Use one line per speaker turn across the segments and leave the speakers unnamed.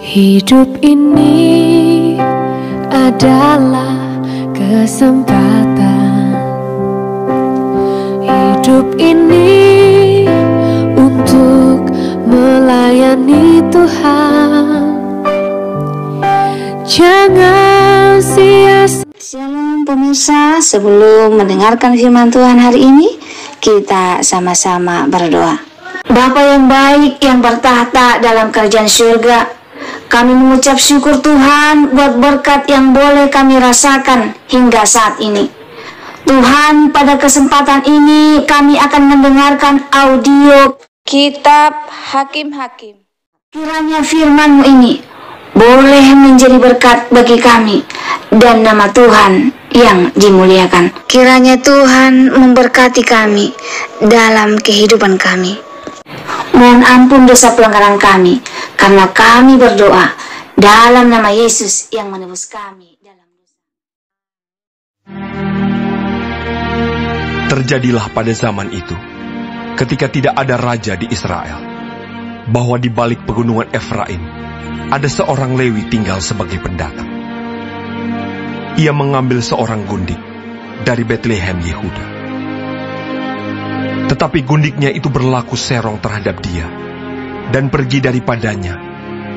Hidup ini adalah kesempatan. Hidup ini untuk melayani Tuhan. Jangan sia-sia.
Shalom pemirsa, sebelum mendengarkan firman Tuhan hari ini, kita sama-sama berdoa. Bapa yang baik yang bertahta dalam kerajaan surga, kami mengucap syukur Tuhan buat berkat yang boleh kami rasakan hingga saat ini. Tuhan, pada kesempatan ini kami akan mendengarkan audio kitab Hakim-Hakim. Kiranya firman-Mu ini boleh menjadi berkat bagi kami dan nama Tuhan yang dimuliakan. Kiranya Tuhan memberkati kami dalam kehidupan kami. Mohon ampun dosa pelanggaran kami, karena kami berdoa dalam nama Yesus yang menebus kami dalam dosa.
Terjadilah pada zaman itu, ketika tidak ada raja di Israel, bahwa di balik pegunungan Efraim ada seorang Lewi tinggal sebagai pendatang. Ia mengambil seorang gundik dari Betlehem Yehuda. Tetapi gundiknya itu berlaku serong terhadap dia, dan pergi daripadanya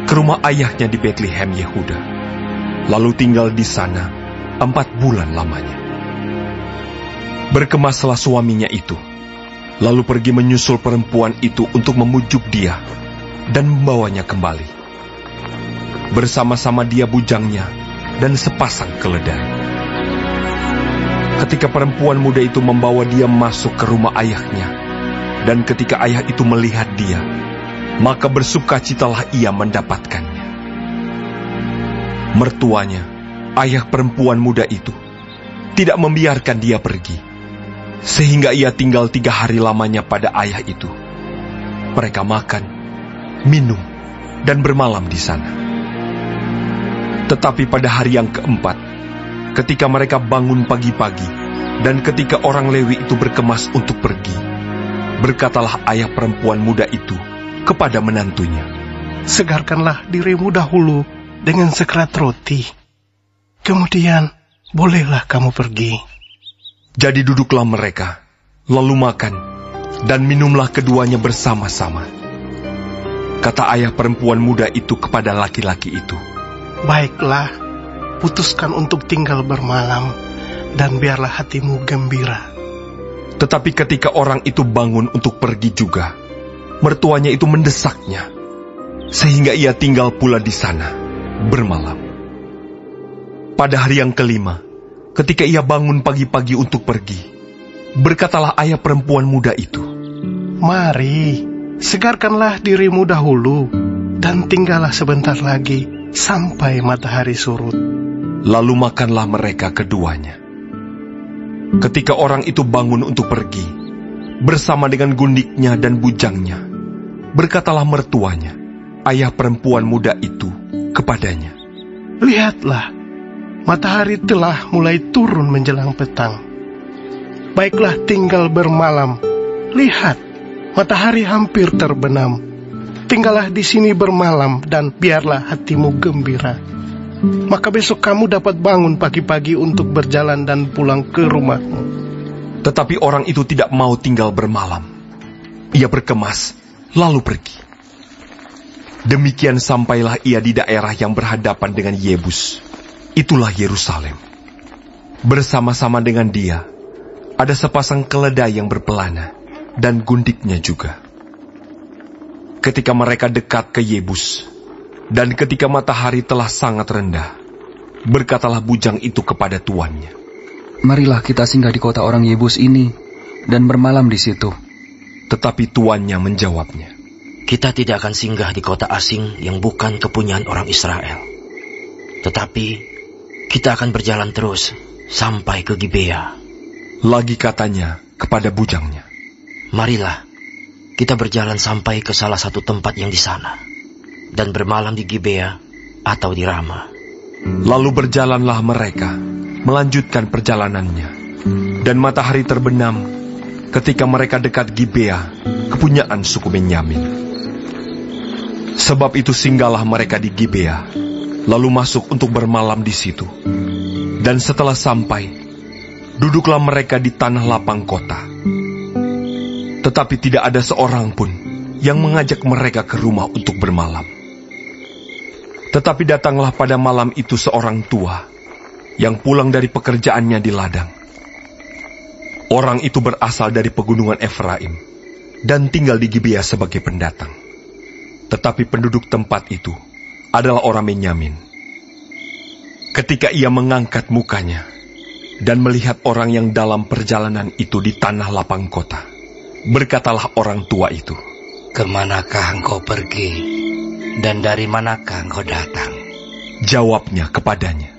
ke rumah ayahnya di Betlehem Yehuda, lalu tinggal di sana 4 bulan lamanya. Berkemaslah suaminya itu, lalu pergi menyusul perempuan itu untuk memujuk dia dan membawanya kembali. Bersama-sama dia bujangnya dan sepasang keledai. Ketika perempuan muda itu membawa dia masuk ke rumah ayahnya, dan ketika ayah itu melihat dia, maka bersukacitalah ia mendapatkannya. Mertuanya, ayah perempuan muda itu, tidak membiarkan dia pergi, sehingga ia tinggal 3 hari lamanya pada ayah itu. Mereka makan, minum, dan bermalam di sana. Tetapi pada hari yang keempat, ketika mereka bangun pagi-pagi, dan ketika orang Lewi itu berkemas untuk pergi, berkatalah ayah perempuan muda itu kepada menantunya,
"Segarkanlah dirimu dahulu dengan sekerat roti, kemudian bolehlah kamu pergi."
Jadi duduklah mereka, lalu makan, dan minumlah keduanya bersama-sama. Kata ayah perempuan muda itu kepada laki-laki itu,
"Baiklah, putuskan untuk tinggal bermalam, dan biarlah hatimu gembira."
Tetapi ketika orang itu bangun untuk pergi juga, mertuanya itu mendesaknya, sehingga ia tinggal pula di sana, bermalam. Pada hari yang kelima, ketika ia bangun pagi-pagi untuk pergi, berkatalah ayah perempuan muda itu,
"Mari, segarkanlah dirimu dahulu, dan tinggallah sebentar lagi sampai matahari surut."
Lalu makanlah mereka keduanya. Ketika orang itu bangun untuk pergi, bersama dengan gundiknya dan bujangnya, berkatalah mertuanya, ayah perempuan muda itu, kepadanya,
"Lihatlah, matahari telah mulai turun menjelang petang. Baiklah tinggal bermalam. Lihat, matahari hampir terbenam. Tinggallah di sini bermalam, dan biarlah hatimu gembira. Maka besok kamu dapat bangun pagi-pagi untuk berjalan dan pulang ke rumahmu."
Tetapi orang itu tidak mau tinggal bermalam. Ia berkemas, lalu pergi. Demikian sampailah ia di daerah yang berhadapan dengan Yebus. Itulah Yerusalem. Bersama-sama dengan dia, ada sepasang keledai yang berpelana, dan gundiknya juga. Ketika mereka dekat ke Yebus, dan ketika matahari telah sangat rendah, berkatalah bujang itu kepada tuannya,
"Marilah kita singgah di kota orang Yebus ini, dan bermalam di situ."
Tetapi tuannya menjawabnya,
"Kita tidak akan singgah di kota asing yang bukan kepunyaan orang Israel. Tetapi kita akan berjalan terus sampai ke Gibea."
Lagi katanya kepada bujangnya,
"Marilah kita berjalan sampai ke salah satu tempat yang di sana, dan bermalam di Gibea atau di Rama."
Lalu berjalanlah mereka, melanjutkan perjalanannya, dan matahari terbenam ketika mereka dekat Gibea, kepunyaan suku Benyamin. Sebab itu singgahlah mereka di Gibea, lalu masuk untuk bermalam di situ. Dan setelah sampai, duduklah mereka di tanah lapang kota. Tetapi tidak ada seorang pun yang mengajak mereka ke rumah untuk bermalam. Tetapi datanglah pada malam itu seorang tua yang pulang dari pekerjaannya di ladang. Orang itu berasal dari pegunungan Efraim dan tinggal di Gibea sebagai pendatang. Tetapi penduduk tempat itu adalah orang Benyamin. Ketika ia mengangkat mukanya dan melihat orang yang dalam perjalanan itu di tanah lapang kota, berkatalah orang tua itu,
"Kemanakah engkau pergi, dan dari manakah engkau datang?"
Jawabnya kepadanya,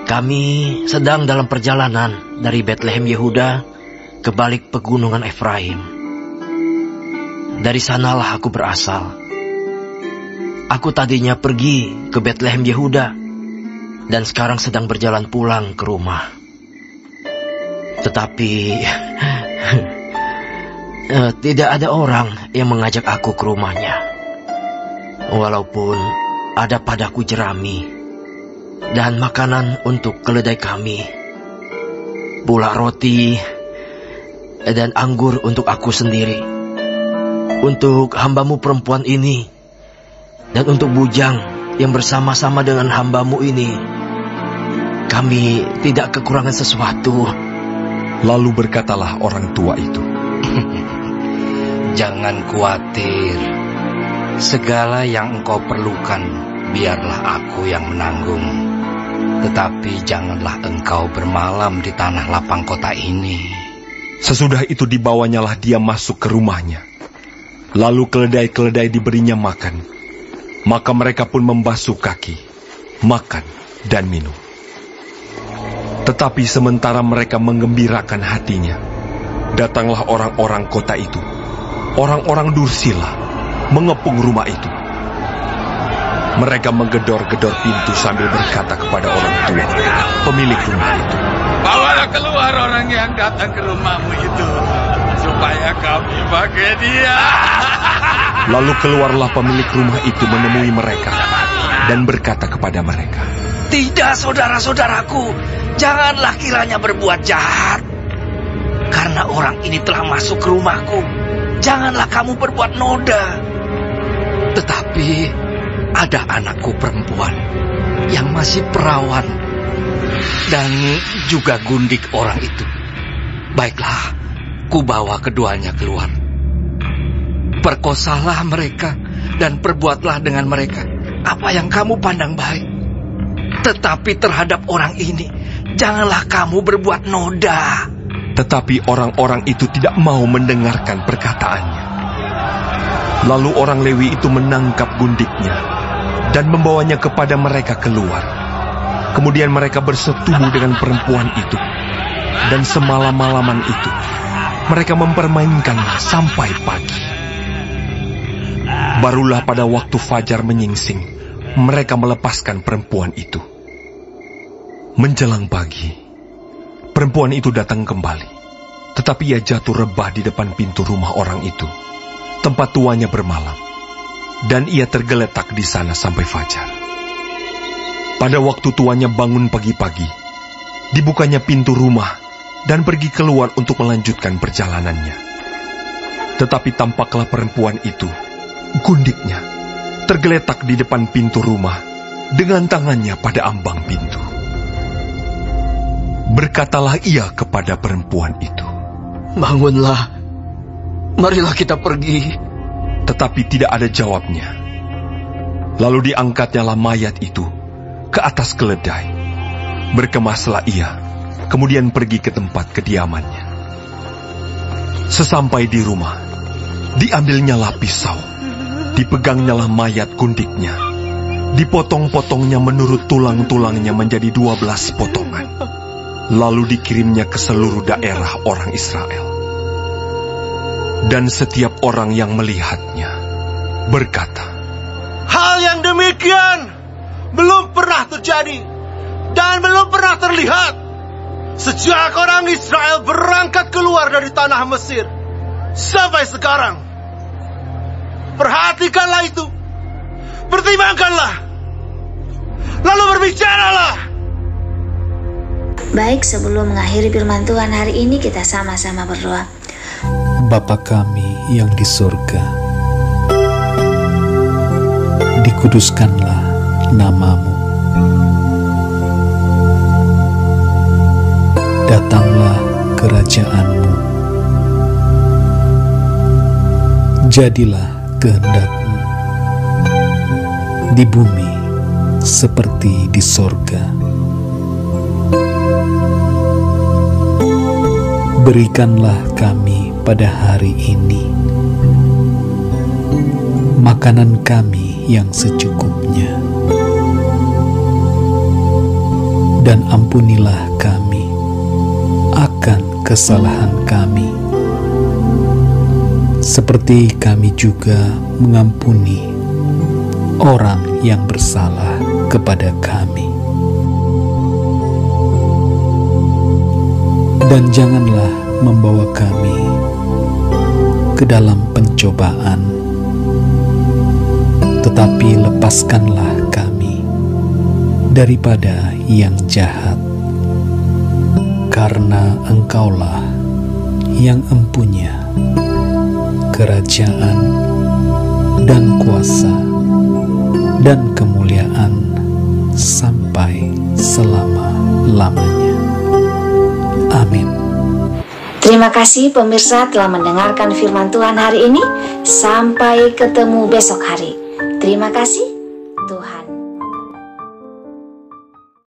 "Kami sedang dalam perjalanan dari Betlehem Yehuda ke balik pegunungan Efraim. Dari sanalah aku berasal. Aku tadinya pergi ke Betlehem Yehuda, dan sekarang sedang berjalan pulang ke rumah. Tetapi tidak ada orang yang mengajak aku ke rumahnya. Walaupun ada padaku jerami dan makanan untuk keledai kami, pula roti dan anggur untuk aku sendiri, untuk hambamu perempuan ini, dan untuk bujang yang bersama-sama dengan hambamu ini, kami tidak kekurangan sesuatu."
Lalu berkatalah orang tua itu,
"Jangan khawatir. Segala yang engkau perlukan, biarlah aku yang menanggung. Tetapi janganlah engkau bermalam di tanah lapang kota ini."
Sesudah itu dibawanyalah dia masuk ke rumahnya. Lalu keledai-keledai diberinya makan. Maka mereka pun membasuh kaki, makan dan minum. Tetapi sementara mereka menggembirakan hatinya, datanglah orang-orang kota itu, orang-orang Dursila, mengepung rumah itu. Mereka menggedor-gedor pintu sambil berkata kepada orang tua, pemilik rumah itu,
"Bawalah keluar orang yang datang ke rumahmu itu, supaya kami pakai dia."
Lalu keluarlah pemilik rumah itu menemui mereka dan berkata kepada mereka,
"Tidak, saudara-saudaraku, janganlah kiranya berbuat jahat. Karena orang ini telah masuk ke rumahku, janganlah kamu berbuat noda. Tetapi ada anakku perempuan yang masih perawan dan juga gundik orang itu. Baiklah, kubawa keduanya keluar. Perkosalah mereka dan perbuatlah dengan mereka apa yang kamu pandang baik. Tetapi terhadap orang ini, janganlah kamu berbuat noda."
Tetapi orang-orang itu tidak mau mendengarkan perkataannya. Lalu orang Lewi itu menangkap gundiknya dan membawanya kepada mereka keluar. Kemudian mereka bersetubuh dengan perempuan itu. Dan semalam-malaman itu, mereka mempermainkannya sampai pagi. Barulah pada waktu fajar menyingsing, mereka melepaskan perempuan itu. Menjelang pagi, perempuan itu datang kembali, tetapi ia jatuh rebah di depan pintu rumah orang itu, tempat tuanya bermalam, dan ia tergeletak di sana sampai fajar. Pada waktu tuanya bangun pagi-pagi, dibukanya pintu rumah dan pergi keluar untuk melanjutkan perjalanannya. Tetapi tampaklah perempuan itu, gundiknya, tergeletak di depan pintu rumah dengan tangannya pada ambang pintu. Berkatalah ia kepada perempuan itu,
"Bangunlah, marilah kita pergi."
Tetapi tidak ada jawabnya. Lalu diangkatnyalah mayat itu ke atas keledai. Berkemaslah ia, kemudian pergi ke tempat kediamannya. Sesampai di rumah, diambilnyalah pisau, dipegangnyalah mayat gundiknya, dipotong-potongnya menurut tulang-tulangnya menjadi 12 potongan. Lalu dikirimnya ke seluruh daerah orang Israel. Dan setiap orang yang melihatnya berkata,
"Hal yang demikian belum pernah terjadi dan belum pernah terlihat sejak orang Israel berangkat keluar dari tanah Mesir sampai sekarang. Perhatikanlah itu
Pertimbangkanlah. Lalu berbicaralah.
Baik, sebelum mengakhiri firman Tuhan hari ini, kita sama-sama berdoa.
Bapa kami yang di surga, dikuduskanlah nama-Mu. Datanglah kerajaan-Mu. Jadilah kehendak-Mu di bumi seperti di sorga. Berikanlah kami pada hari ini makanan kami yang secukupnya, dan ampunilah kami akan kesalahan kami, seperti kami juga mengampuni orang yang bersalah kepada kami. Dan janganlah membawa kami ke dalam pencobaan, tetapi lepaskanlah kami daripada yang jahat, karena Engkaulah yang empunya kerajaan dan kuasa dan kemuliaan sampai selama-lamanya. Amin.
Terima kasih pemirsa telah mendengarkan firman Tuhan hari ini. Sampai ketemu besok hari. Terima kasih.